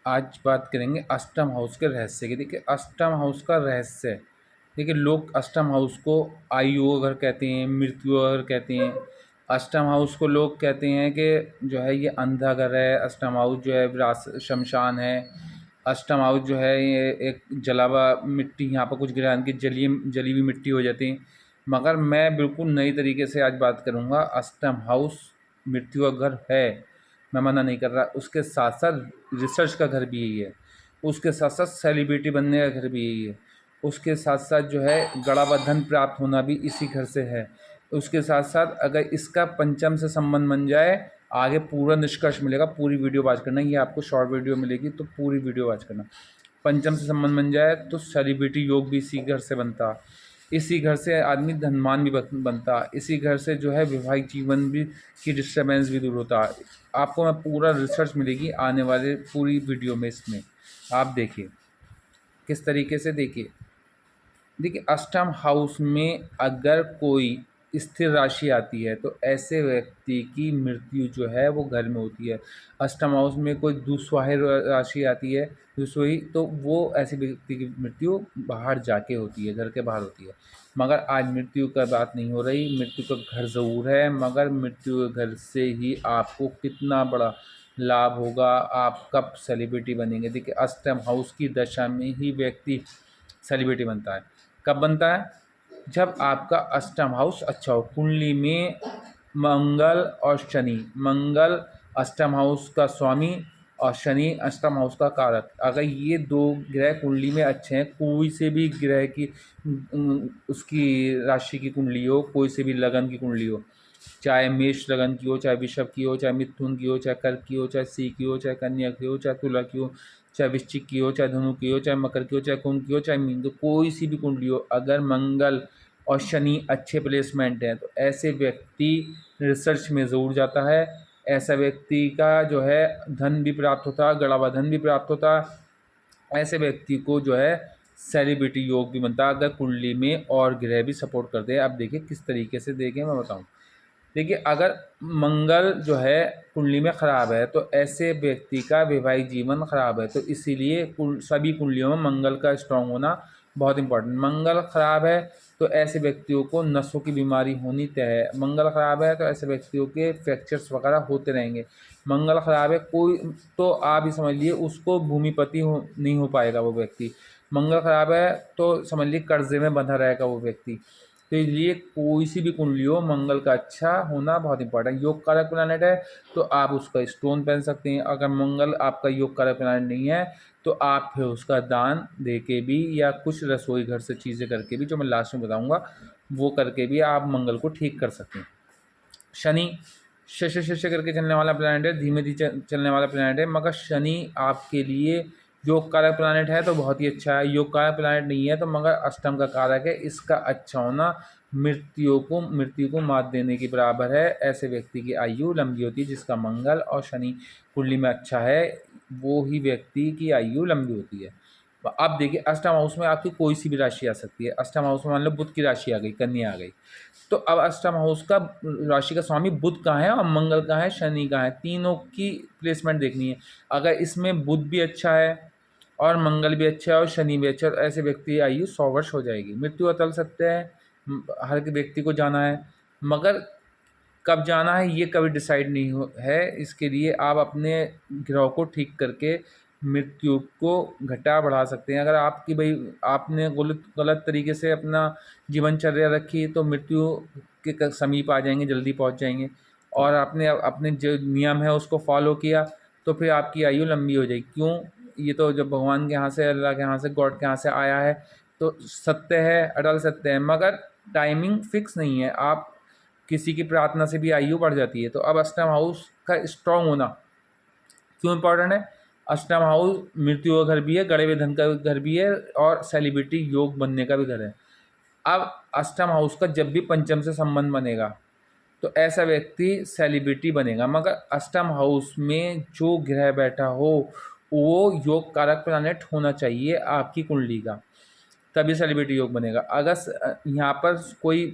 आज बात करेंगे अष्टम हाउस के रहस्य की। देखिए अष्टम हाउस का रहस्य, देखिए लोग अष्टम हाउस को आयु घर कहते हैं, मृत्यु घर कहते हैं। अष्टम हाउस को लोग कहते हैं कि जो है ये अंधा घर है। अष्टम हाउस जो है शमशान है। अष्टम हाउस जो है ये एक जला हुआ मिट्टी, यहाँ पर कुछ गिरा की जली जली हुई मिट्टी हो जाती है। मगर मैं बिल्कुल नई तरीके से आज बात करूँगा। अष्टम हाउस मृत्यु का घर है, मैं मना नहीं कर रहा। उसके साथ साथ रिसर्च का घर भी यही है, उसके साथ साथ सेलिब्रिटी बनने का घर भी यही है, उसके साथ साथ जो है गड़ा हुआ धन प्राप्त होना भी इसी घर से है। उसके साथ साथ अगर इसका पंचम से संबंध बन जाए, आगे पूरा निष्कर्ष मिलेगा। पूरी वीडियो वॉच करना, ये आपको शॉर्ट वीडियो मिलेगी तो पूरी वीडियो वॉच करना। पंचम से संबंध बन जाए तो सेलिब्रिटी योग भी इसी घर से बनता, इसी घर से आदमी धनवान भी बनता, इसी घर से जो है वैवाहिक जीवन भी की डिस्टर्बेंस भी दूर होता। आपको मैं पूरा रिसर्च मिलेगी आने वाले पूरी वीडियो में। इसमें आप देखिए किस तरीके से। देखिए अष्टम हाउस में अगर कोई स्थिर राशि आती है तो ऐसे व्यक्ति की मृत्यु जो है वो घर में होती है। अष्टम हाउस में कोई दुस्वाही राशि आती है, दुस्वाही, तो वो ऐसे व्यक्ति की मृत्यु बाहर जाके होती है, घर के बाहर होती है। मगर आज मृत्यु का बात नहीं हो रही, मृत्यु का घर ज़रूर है, मगर मृत्यु के घर से ही आपको कितना बड़ा लाभ होगा, आप कब सेलिब्रिटी बनेंगे। देखिए अष्टम हाउस की दशा में ही व्यक्ति सेलिब्रिटी बनता है। कब बनता है? जब आपका अष्टम हाउस अच्छा हो। कुंडली में मंगल और शनि, मंगल अष्टम हाउस का स्वामी और शनि अष्टम हाउस का कारक, अगर ये दो ग्रह कुंडली में अच्छे हैं, कोई से भी ग्रह की उसकी राशि की कुंडली हो, कोई से भी लगन की कुंडली हो, चाहे मेष लगन की हो, चाहे वृषभ की हो, चाहे मिथुन की हो, चाहे कर्क की हो, चाहे सिंह की हो, चाहे कन्या की हो, चाहे तुला की हो, चाहे वृश्चिक की हो, चाहे धनु की हो, चाहे मकर की हो, चाहे कुंभ की हो, चाहे मीन, तो कोई सी भी कुंडली हो, अगर मंगल और शनि अच्छे प्लेसमेंट हैं तो ऐसे व्यक्ति रिसर्च में ज़रूर जाता है। ऐसा व्यक्ति का जो है धन भी प्राप्त होता है, गड़ा हुआ धन भी प्राप्त होता है। ऐसे व्यक्ति को जो है सेलिब्रिटी योग भी बनता है, अगर कुंडली में और ग्रह भी सपोर्ट करते हैं। अब देखिए किस तरीके से, देखें मैं बताऊँ। देखिए अगर मंगल जो है कुंडली में ख़राब है तो ऐसे व्यक्ति का वैवाहिक जीवन ख़राब है। तो इसीलिए सभी कुंडलियों में मंगल का स्ट्रांग होना बहुत इंपॉर्टेंट। मंगल ख़राब है तो ऐसे व्यक्तियों को नसों की बीमारी होनी तय है। मंगल ख़राब है तो ऐसे व्यक्तियों के फ्रैक्चर्स वगैरह होते रहेंगे। मंगल ख़राब है कोई, तो आप ही समझ लिए उसको भूमिपति नहीं हो पाएगा वो व्यक्ति। मंगल ख़राब है तो समझ लीजिए कर्जे में बंधा रहेगा वो व्यक्ति। तो इसलिए कोई सी भी कुंडली हो, मंगल का अच्छा होना बहुत इंपॉर्टेंट। योग कारक प्लैनेट है तो आप उसका स्टोन पहन सकते हैं। अगर मंगल आपका योग कारक प्लैनेट नहीं है तो आप फिर उसका दान दे के भी या कुछ रसोई घर से चीज़ें करके भी, जो मैं लास्ट में बताऊंगा, वो करके भी आप मंगल को ठीक कर सकते हैं। शनि शश शश करके चलने वाला प्लैनेट है, धीमे धीमे चलने वाला प्लैनेट है, मगर शनि आपके लिए योग कारक प्लैनेट है तो बहुत ही अच्छा है। योग कारक प्लैनेट नहीं है तो मगर अष्टम का कारक है। इसका अच्छा होना मृत्यु को मात देने के बराबर है। ऐसे व्यक्ति की आयु लंबी होती है जिसका मंगल और शनि कुंडली में अच्छा है, वो ही व्यक्ति की आयु लंबी होती है। अब देखिए अष्टम हाउस में आपकी कोई सी भी राशि आ सकती है। अष्टम हाउस में मान लो बुध की राशि आ गई, कन्या आ गई, तो अब अष्टम हाउस का राशि का स्वामी बुध कहाँ है और मंगल कहाँ है, शनि कहाँ है, तीनों की प्लेसमेंट देखनी है। अगर इसमें बुध भी अच्छा है और मंगल भी अच्छा है और शनि भी अच्छा है तो ऐसे व्यक्ति की आयु 100 वर्ष हो जाएगी। मृत्यु अतल सत्य है, हर एक व्यक्ति को जाना है, मगर कब जाना है ये कभी डिसाइड नहीं है। इसके लिए आप अपने ग्रह को ठीक करके मृत्यु को घटा बढ़ा सकते हैं। अगर आपकी भाई आपने गलत गलत तरीके से अपना जीवनचर्या रखी तो मृत्यु के समीप आ जाएंगे, जल्दी पहुंच जाएंगे। और आपने अपने जो नियम है उसको फॉलो किया तो फिर आपकी आयु लंबी हो जाएगी। क्यों? ये तो जब भगवान के यहाँ से, अल्लाह के यहाँ से, गॉड के यहाँ से आया है तो सत्य है, अटल सत्य है, मगर टाइमिंग फिक्स नहीं है। आप किसी की प्रार्थना से भी आयु बढ़ जाती है। तो अब अष्टम हाउस का स्ट्रांग होना क्यों इंपॉर्टेंट है? अष्टम हाउस मृत्यु का घर भी है, गड़े हुए धन का घर भी है और सेलिब्रिटी योग बनने का भी घर है। अब अष्टम हाउस का जब भी पंचम से संबंध बनेगा तो ऐसा व्यक्ति सेलिब्रिटी बनेगा, मगर अष्टम हाउस में जो ग्रह बैठा हो वो योग कारक प्लैनेट होना चाहिए आपकी कुंडली का, तभी सेलिब्रिटी योग बनेगा। अगर यहाँ पर कोई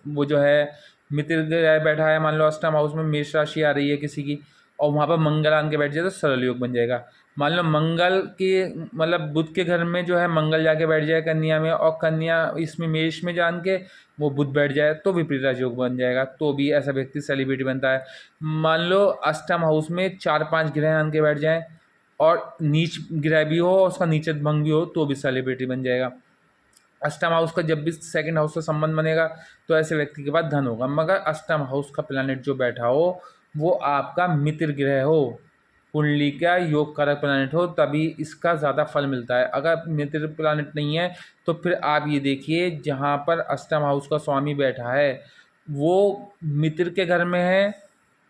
वो जो है मित्र ग्रह बैठा है, मान लो अष्टम हाउस में मेष राशि आ रही है किसी की, और वहाँ पर मंगल आन के बैठ जाए तो सरल योग बन जाएगा। मान लो मंगल के मतलब बुध के घर में जो है मंगल जाके बैठ जाए कन्या में, और कन्या इसमें मेष में जान के वो बुध बैठ जाए तो विपरीत राजयोग बन जाएगा, तो भी ऐसा व्यक्ति सेलिब्रिटी बनता है। मान लो अष्टम हाउस में 4-5 ग्रह आन के बैठ जाएं और नीच ग्रह भी हो और उसका नीचत भंग भी हो तो भी सेलिब्रिटी बन जाएगा। अष्टम हाउस का जब भी सेकंड हाउस से संबंध बनेगा तो ऐसे व्यक्ति के पास धन होगा। मगर अष्टम हाउस का प्लैनेट जो बैठा हो वो आपका मित्र ग्रह हो, कुंडली का योग कारक प्लैनेट हो, तभी इसका ज़्यादा फल मिलता है। अगर मित्र प्लैनेट नहीं है तो फिर आप ये देखिए जहाँ पर अष्टम हाउस का स्वामी बैठा है वो मित्र के घर में है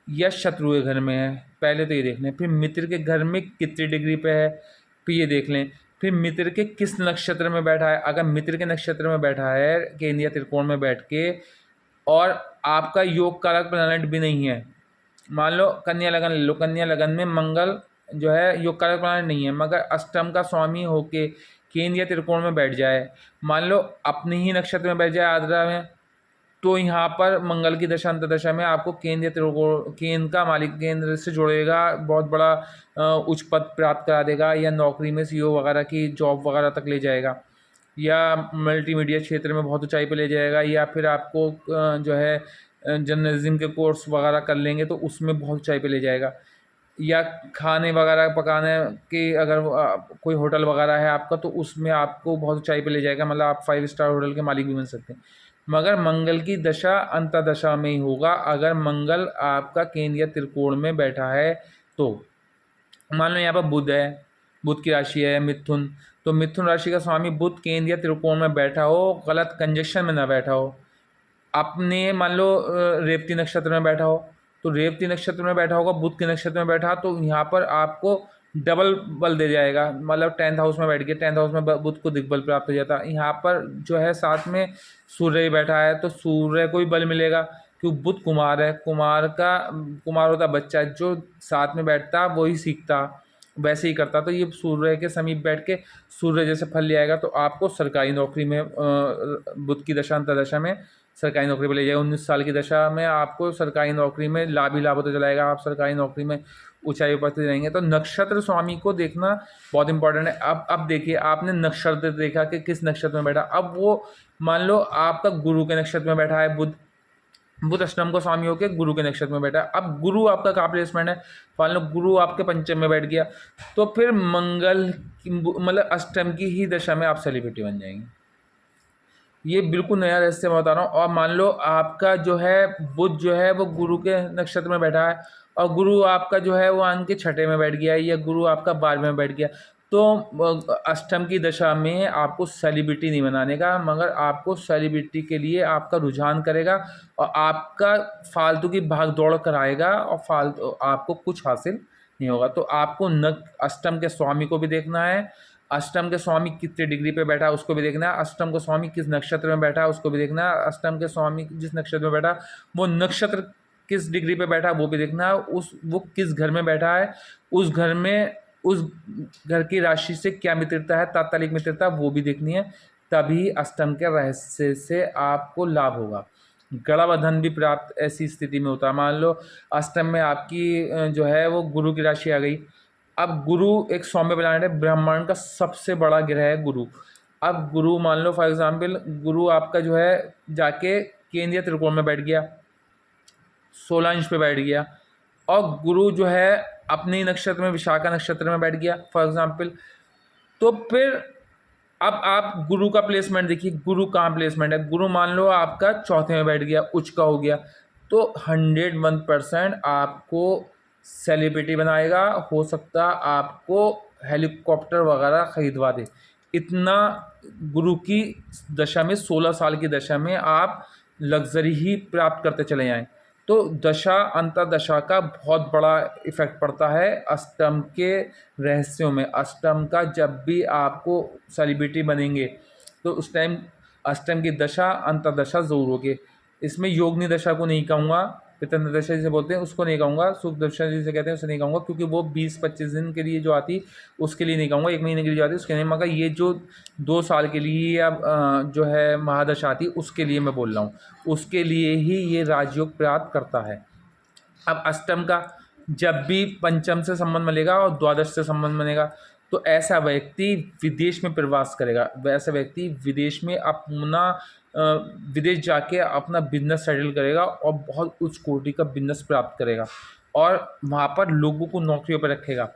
या शत्रु के घर में है, पहले तो ये देख लें। फिर मित्र के घर में कितनी डिग्री पे है, फिर ये देख लें। फिर मित्र के किस नक्षत्र में बैठा है। अगर मित्र के नक्षत्र में बैठा है केंद्रीय त्रिकोण में बैठ के और आपका योग कारक प्लैनेट भी नहीं है, मान लो कन्या लगन ले लो, कन्या लगन में मंगल जो है योग कारक प्लैनेट नहीं है मगर अष्टम का स्वामी होके केंद्रीय त्रिकोण में बैठ जाए, मान लो अपने ही नक्षत्र में बैठ जाए आर्द्रा में, तो यहाँ पर मंगल की दशा अंतदशा में आपको केंद्रीय त्रिकोण, केंद्र का मालिक केंद्र से जोड़ेगा, बहुत बड़ा उच्च पद प्राप्त करा देगा, या नौकरी में सीईओ वगैरह की जॉब वगैरह तक ले जाएगा, या मल्टीमीडिया क्षेत्र में बहुत ऊंचाई पे ले जाएगा, या फिर आपको जो है जर्नलिज्म के कोर्स वगैरह कर लेंगे तो उसमें बहुत ऊंचाई पे ले जाएगा, या खाने वगैरह पकाने की अगर कोई होटल वगैरह है आपका तो उसमें आपको बहुत ऊंचाई पे ले जाएगा, मतलब आप 5 स्टार होटल के मालिक भी बन सकते हैं। मगर मंगल की दशा अंतदशा में ही होगा अगर मंगल आपका केंद्रीय त्रिकोण में बैठा है तो। मान लो यहाँ पर बुध है, बुध की राशि है मिथुन, तो मिथुन राशि का स्वामी बुध केंद्रीय त्रिकोण में बैठा हो, गलत कंजक्शन में ना बैठा हो, अपने मान लो रेवती नक्षत्र में बैठा हो, तो रेवती नक्षत्र में बैठा होगा, बुध के नक्षत्र में बैठा तो यहाँ पर आपको डबल बल दे जाएगा, मतलब 10th हाउस में बैठ गया, 10th हाउस में बुध को दिग्बल प्राप्त हो जाता है। यहाँ पर जो है साथ में सूर्य ही बैठा है तो सूर्य को भी बल मिलेगा, क्योंकि बुध कुमार है, कुमार होता बच्चा, जो साथ में बैठता वही सीखता वैसे ही करता, तो ये सूर्य के समीप बैठ के सूर्य जैसे फल ले आएगा, तो आपको सरकारी नौकरी में बुध की दशा अंतर्दशा में सरकारी नौकरी पर ले जाएगा। 19 साल की दशा में आपको सरकारी नौकरी में लाभ ही लाभ होता चलाएगा, आप सरकारी नौकरी में ऊंचाई पर रहेंगे। तो नक्षत्र स्वामी को देखना बहुत इंपॉर्टेंट है। अब देखिए आपने नक्षत्र देखा कि किस नक्षत्र में बैठा, अब वो मान लो आपका गुरु के नक्षत्र में बैठा है बुध, बुध अष्टम को स्वामी होकर गुरु के नक्षत्र में बैठा है। अब गुरु आपका क्या प्लेसमेंट है, मान लो गुरु आपके पंचम में बैठ गया तो फिर मंगल मतलब अष्टम की ही दशा में आप सेलिब्रिटी बन जाएंगे। ये बिल्कुल नया रहस्य मैं बता रहा हूँ। और मान लो आपका जो है बुध जो है वो गुरु के नक्षत्र में बैठा है और गुरु आपका जो है वो आन के छठे में बैठ गया या गुरु आपका 12वें में बैठ गया, तो अष्टम की दशा में आपको सेलिब्रिटी नहीं बनाने का, मगर आपको सेलिब्रिटी के लिए आपका रुझान करेगा और आपका फालतू की भाग दौड़ कराएगा और फालतू आपको कुछ हासिल नहीं होगा। तो आपको न अष्टम के स्वामी को भी देखना है, अष्टम के स्वामी कितने डिग्री पे बैठा है उसको भी देखना है, अष्टम का स्वामी किस नक्षत्र में बैठा है उसको भी देखना है, अष्टम के स्वामी जिस नक्षत्र में बैठा वो नक्षत्र किस डिग्री पे बैठा है वो भी देखना है, वो किस घर में बैठा है, उस घर में उस घर की राशि से क्या मित्रता है, तात्कालिक मित्रता वो भी देखनी है, तभी अष्टम के रहस्य से आपको लाभ होगा। गड़ा व धन भी प्राप्त ऐसी स्थिति में होता है। मान लो अष्टम में आपकी जो है वो गुरु की राशि आ गई, अब गुरु एक सौम्य प्लैनेट है, ब्रह्मांड का सबसे बड़ा ग्रह है गुरु। अब गुरु मान लो फॉर एग्जांपल गुरु आपका जो है जाके केंद्रीय त्रिकोण में बैठ गया, 16 इंच पे बैठ गया, और गुरु जो है अपने ही नक्षत्र में विशाखा नक्षत्र में बैठ गया फॉर एग्जांपल, तो फिर अब आप गुरु का प्लेसमेंट देखिए, गुरु कहाँ प्लेसमेंट है, गुरु मान लो आपका चौथे में बैठ गया, उच्च का हो गया, तो 101% आपको सेलिब्रिटी बनाएगा, हो सकता आपको हेलीकॉप्टर वगैरह खरीदवा दे। इतना गुरु की दशा में 16 साल की दशा में आप लग्जरी ही प्राप्त करते चले जाएं। तो दशा अंतर्दशा का बहुत बड़ा इफेक्ट पड़ता है अष्टम के रहस्यों में। अष्टम का जब भी आपको सेलिब्रिटी बनेंगे तो उस टाइम अष्टम की दशा अंतर्दशा ज़रूर होगी। इसमें योगनी दशा को नहीं कहूँगा, पितंत्र दशा जिसे बोलते हैं उसको नहीं कहूँगा, सुख दशा जिसे कहते हैं उसे नहीं कहूँगा, क्योंकि वो 20-25 दिन के लिए जो आती उसके लिए नहीं कहूँगा, 1 महीने के लिए जो आती उसके नहीं, मगर ये जो 2 साल के लिए या जो है महादशा आती उसके लिए मैं बोल रहा हूँ, उसके लिए ही ये राजयोग प्राप्त करता है। अब अष्टम का जब भी पंचम से संबंध मिलेगा और द्वादश से संबंध बनेगा तो ऐसा व्यक्ति विदेश में प्रवास करेगा, वैसा व्यक्ति विदेश में अपना विदेश जाके अपना बिजनेस सेटल करेगा और बहुत उच्च कोटि का बिजनेस प्राप्त करेगा और वहाँ पर लोगों को नौकरियों पर रखेगा।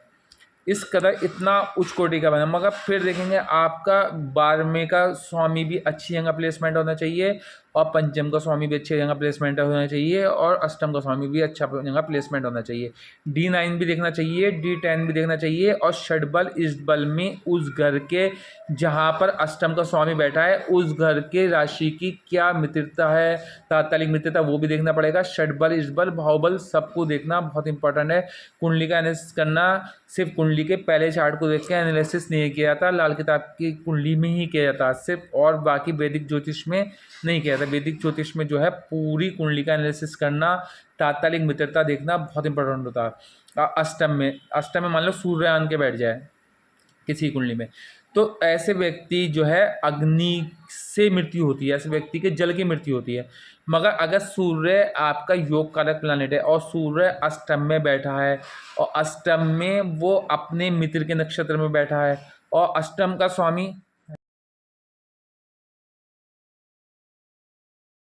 इस कदर इतना उच्च कोटि का बना। मगर फिर देखेंगे आपका 12वें का स्वामी भी अच्छी जगह प्लेसमेंट होना चाहिए और पंचम का स्वामी भी अच्छी जगह प्लेसमेंट होना चाहिए और अष्टम का स्वामी भी अच्छा जगह प्लेसमेंट होना चाहिए। D9 भी देखना चाहिए, D10 भी देखना चाहिए और षडबल इस बल में उस घर के जहाँ पर अष्टम का स्वामी बैठा है उस घर के राशि की क्या मित्रता है, तात्कालिक मित्रता, वो भी देखना पड़ेगा। षडबल इस बल भावबल सबको देखना बहुत इंपॉर्टेंट है। कुंडली का एनालिसिस करना सिर्फ कुंडली के पहले चार्ट को देख के एनालिसिस नहीं किया जाता, लाल किताब की कुंडली में ही किया जाता सिर्फ, और बाकी वैदिक ज्योतिष में नहीं किया जाता। वैदिक ज्योतिष में जो है पूरी कुंडली का एनालिसिस करना, तात्कालिक मित्रता देखना बहुत इंपॉर्टेंट होता है। अष्टम में मान लो सूर्य आन के बैठ जाए किसी कुंडली में, तो ऐसे व्यक्ति जो है अग्नि से मृत्यु होती है, ऐसे व्यक्ति के जल की मृत्यु होती है। मगर अगर सूर्य आपका योग कारक प्लैनेट है और सूर्य अष्टम में बैठा है और अष्टम में वो अपने मित्र के नक्षत्र में बैठा है और अष्टम का स्वामी